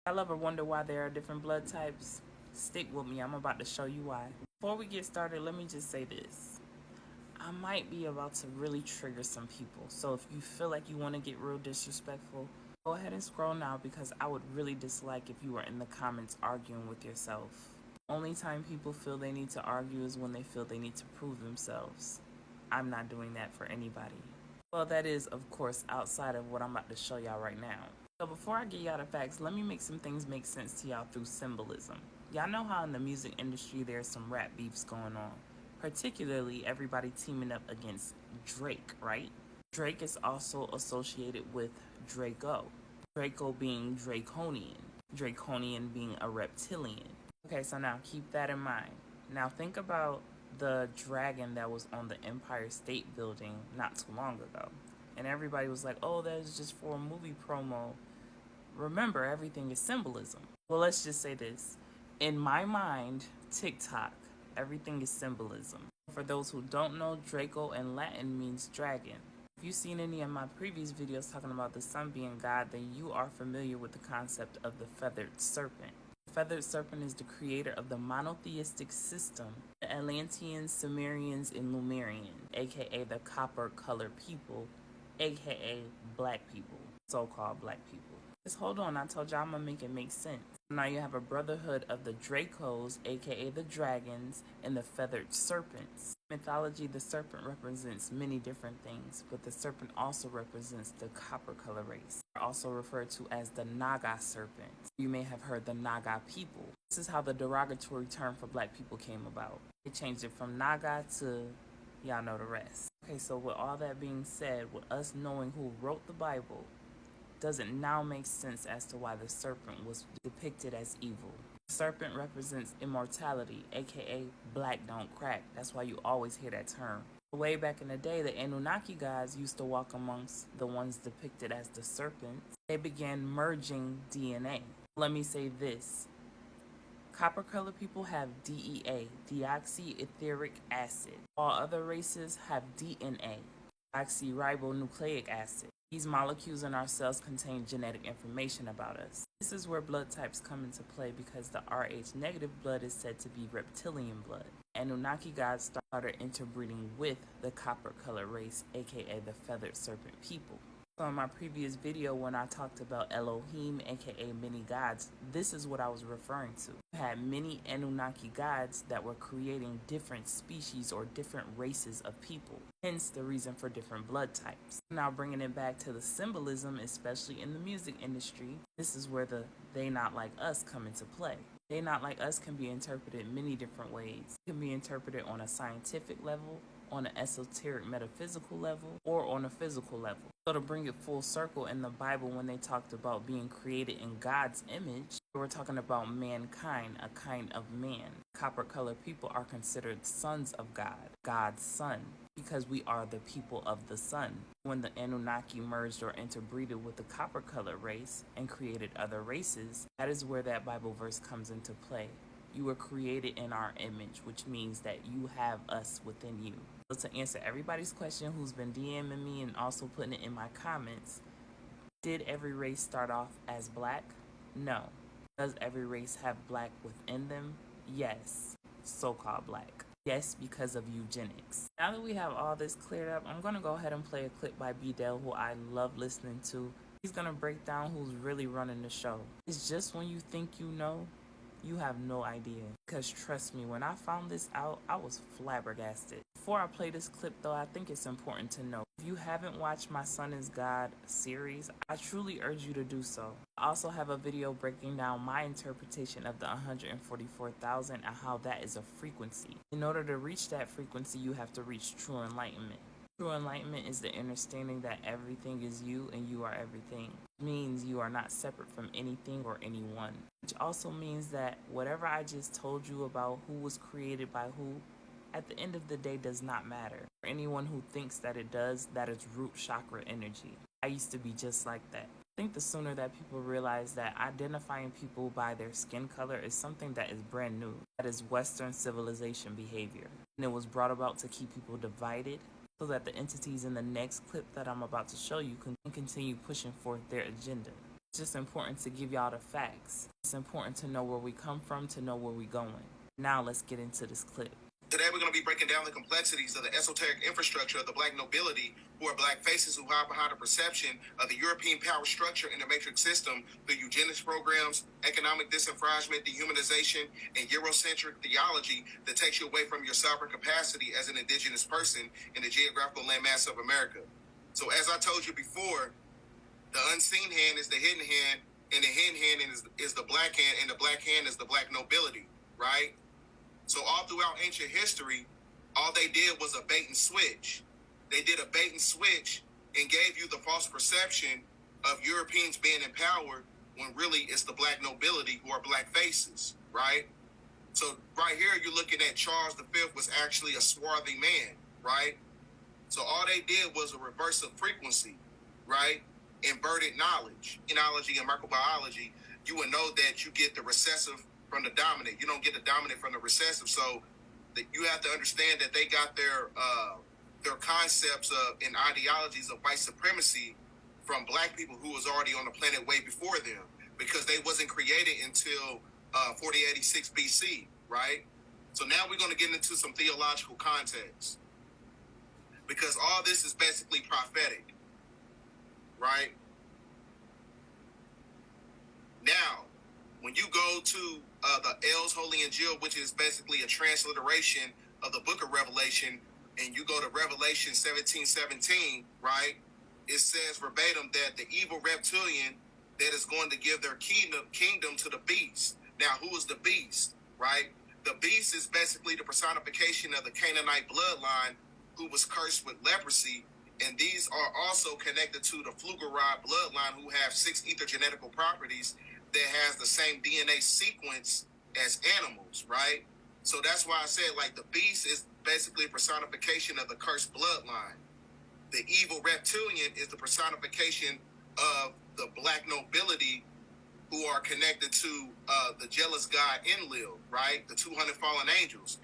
Y'all ever wonder why there are different blood types? Stick with me, I'm about to show you why. Before we get started, let me just say this. I might be about to really trigger some people, so if you feel like you want to get real disrespectful, go ahead and scroll now because I would really dislike if you were in the comments arguing with yourself. Only time people feel they need to argue is when they feel they need to prove themselves. I'm not doing that for anybody. Well, that is, of course, outside of what I'm about to show y'all right now. So before I get y'all the facts, let me make some things make sense to y'all through symbolism. Y'all know how in the music industry there's some rap beefs going on, particularly everybody teaming up against Drake, right? Drake is also associated with Draco. Draco being Draconian, Draconian being a reptilian. Okay, so now keep that in mind. Now think about the dragon that was on the Empire State Building not too long ago. And everybody was like, oh, that is just for a movie promo. Remember, everything is symbolism. Well, let's just say this. In my mind, TikTok, everything is symbolism. For those who don't know, Draco in Latin means dragon. If you've seen any of my previous videos talking about the sun being God, then you are familiar with the concept of the feathered serpent. The feathered serpent is the creator of the monotheistic system, the Atlanteans, Sumerians, and Lumerian, aka the copper colored people, aka black people, so-called black people. Just hold on, I told y'all I'm gonna make it make sense. Now you have a brotherhood of the Dracos, aka the dragons, and the feathered serpents. In mythology, the serpent represents many different things, but the serpent also represents the copper color race. They're also referred to as the Naga serpents. You may have heard the Naga people. This is how the derogatory term for black people came about. They changed it from Naga to y'all know the rest. Okay, so with all that being said, with us knowing who wrote the Bible, does it now make sense as to why the serpent was depicted as evil? The serpent represents immortality, aka black don't crack. That's why you always hear that term. Way back in the day, the Anunnaki gods used to walk amongst the ones depicted as the serpents. They began merging DNA. Let me say this. Copper colored people have DEA, deoxyetheric acid. All other races have DNA, deoxyribonucleic acid. These molecules in our cells contain genetic information about us. This is where blood types come into play because the Rh negative blood is said to be reptilian blood. Anunnaki gods started interbreeding with the copper color race, aka the feathered serpent people. So in my previous video when I talked about Elohim, aka many gods, this is what I was referring to. You had many Anunnaki gods that were creating different species or different races of people, hence the reason for different blood types. Now bringing it back to the symbolism, especially in the music industry, this is where the they not like us come into play. They not like us can be interpreted many different ways. It can be interpreted on a scientific level, on an esoteric metaphysical level, or on a physical level. So to bring it full circle, in the Bible when they talked about being created in God's image, they were talking about mankind, a kind of man. Copper colored people are considered sons of God, God's son, because we are the people of the sun. When the Anunnaki merged or interbreeded with the copper colored race and created other races, that is where that Bible verse comes into play. You were created in our image, which means that you have us within you. So to answer everybody's question who's been DMing me and also putting it in my comments, did every race start off as black? No. Does every race have black within them? Yes. So-called black. Yes, because of eugenics. Now that we have all this cleared up, I'm going to go ahead and play a clip by B-Dell, who I love listening to. He's going to break down who's really running the show. It's just when you think you know, you have no idea. Because trust me, when I found this out, I was flabbergasted. Before I play this clip though, I think it's important to know, if you haven't watched my Son is God series, I truly urge you to do so. I also have a video breaking down my interpretation of the 144,000 and how that is a frequency. In order to reach that frequency, you have to reach true enlightenment. True enlightenment is the understanding that everything is you and you are everything. It means you are not separate from anything or anyone. Which also means that whatever I just told you about who was created by who, at the end of the day does not matter. For anyone who thinks that it does, that is root chakra energy. I used to be just like that. I think the sooner that people realize that identifying people by their skin color is something that is brand new. That is Western civilization behavior. And it was brought about to keep people divided, so that the entities in the next clip that I'm about to show you can continue pushing forth their agenda. It's just important to give y'all the facts. It's important to know where we come from, to know where we're going. Now let's get into this clip. Today we're going to be breaking down the complexities of the esoteric infrastructure of the black nobility, who are black faces who hide behind the perception of the European power structure in the matrix system through eugenics programs, economic disenfranchisement, dehumanization, and Eurocentric theology that takes you away from your sovereign capacity as an indigenous person in the geographical landmass of America. So as I told you before, the unseen hand is the hidden hand, and the hidden hand is the black hand, and the black hand is the black nobility, right? So all throughout ancient history, all they did was a bait and switch. They did a bait and switch and gave you the false perception of Europeans being in power when really it's the black nobility who are black faces, right? So right here, you're looking at Charles V was actually a swarthy man, right? So all they did was a reverse of frequency, right? Inverted knowledge. In analogy and microbiology, you would know that you get the recessive from the dominant. You don't get the dominant from the recessive. So that you have to understand that they got their concepts of and ideologies of white supremacy from black people who was already on the planet way before them, because they wasn't created until 4086 BC, right? So now we're going to get into some theological context, because all this is basically prophetic, right? Now, when you go to the L's Holy Injil, which is basically a transliteration of the book of Revelation, and you go to Revelation 17:17, right? It says verbatim that the evil reptilian that is going to give their kingdom to the beast. Now, who is the beast, right? The beast is basically the personification of the Canaanite bloodline who was cursed with leprosy, and these are also connected to the Pflugerod bloodline, who have 6 ethergenetical properties that has the same DNA sequence as animals, right? So that's why I said, like, the beast is basically a personification of the cursed bloodline. The evil reptilian is the personification of the black nobility who are connected to the jealous god Enlil, right? The 200 fallen angels.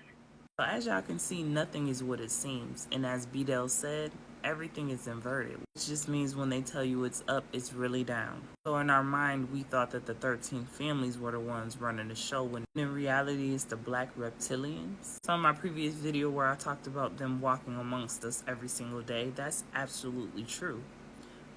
So as y'all can see, nothing is what it seems. And as Bedell said, everything is inverted, which just means when they tell you it's up, it's really down. So in our mind, we thought that the 13 families were the ones running the show, when in reality it's the black reptilians. So in my previous video where I talked about them walking amongst us every single day, that's absolutely true,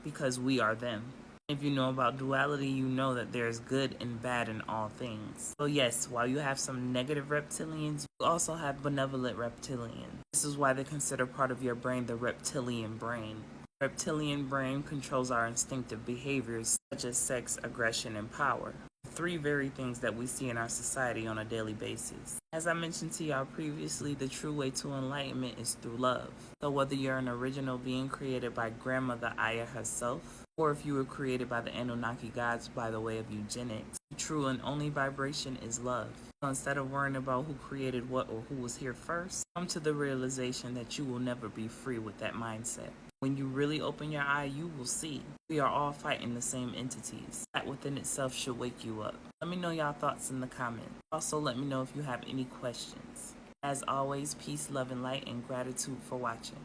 because we are them. If you know about duality, you know that there's good and bad in all things. So yes, while you have some negative reptilians, you also have benevolent reptilians. This is why they consider part of your brain the reptilian brain. Reptilian brain controls our instinctive behaviors such as sex, aggression, and power. 3 very things that we see in our society on a daily basis. As I mentioned to y'all previously, the true way to enlightenment is through love. So whether you're an original being created by Grandmother Aya herself, or if you were created by the Anunnaki gods by the way of eugenics, the true and only vibration is love. So instead of worrying about who created what or who was here first, come to the realization that you will never be free with that mindset. When you really open your eye, you will see we are all fighting the same entities. That within itself should wake you up. Let me know y'all thoughts in the comments. Also, let me know if you have any questions. As always, peace, love, and light, and gratitude for watching.